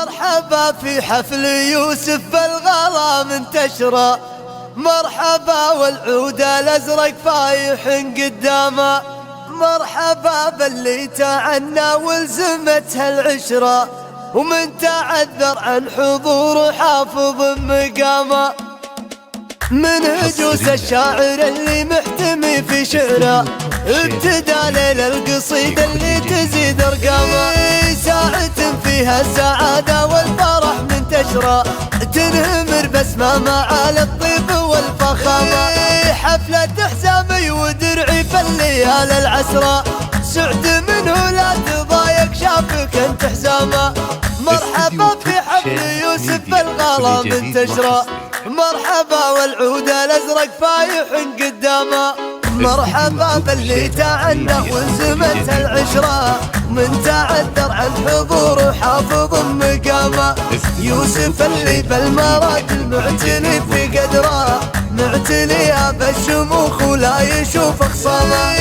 مرحبا في حفل يوسف بالغلا منتشرة، مرحبا والعود الأزرق فايح قدامه، مرحبا باللي تعنى ولزمتها العشرة، ومن تعذر عن حضور حافظ مقامه. من هجوس الشاعر اللي محتمي في شعره، ابتدى ليل القصيدة اللي تزيد ارقامه، ساعة فيها السعادة والفرح منتشرة، تنهمر بسمة معالي الطيب والفخامة، حفلة حزامي ودرعي في الليالي العسرة، سعد منه لا تضايق شافك انت حزامه. مرحبا في حفل يوسف بالغلا منتشرة، مرحبا والعود الأزرق فايح قدامه، مرحبا باللي تعنى ولزمتها العشرة، من تعذر عن حضور حافظ مقامه. يوسف اللي بالمراد المعتني في قدره، معتني بالشموخ ولا يشوف خصامه،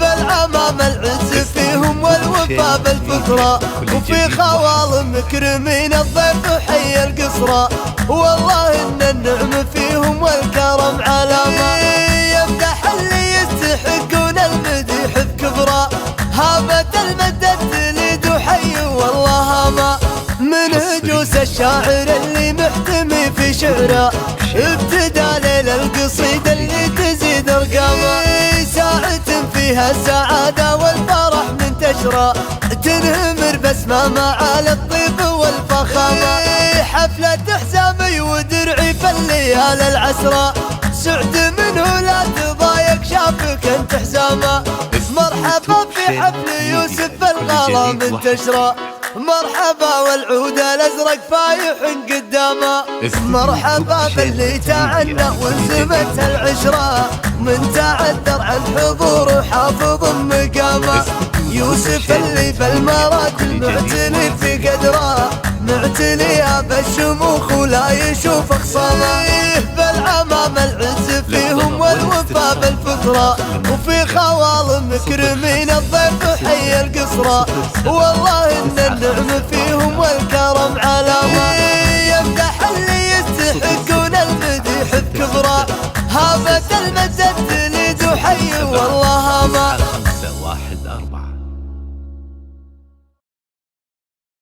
بالعمام العز فيهم والوفا بالفطرة، وفي خوال مكرمين الضيف حي القصرة، والله ان النعم فيهم والكرم علامة، يمدح اللي يستحقون المديح بكبره، هامة المدة تليد حي والله هامة. من هجوس الشاعر اللي محتمي في شعره، ابتدى ليل القصيدة اللي تزيد ارقامه، ساعة فيها السعادة والفرح منتشرة، تنهمر بسمة معالي الطيب والفخامة، حفلة حزامي ودرعي في الليالي العسرة، سعد منه لا تضايق شافك انت حزامه. مرحبا في حفل يوسف بالغلا منتشرة، مرحبا والعود الأزرق فايح قدامه، مرحبا باللي تعنى ولزمتها العشرة، من تعذر عن حضور حافظ مقامه. يوسف اللي بالمراد المعتني في قدره، معتني بالشموخ ولا يشوف خصامه، بالعمام العز فيهم والوفا بالفطرة، وفي خوال مكرمين الضيف حي القصرة، والله ان النعم فيهم والكرم علامة.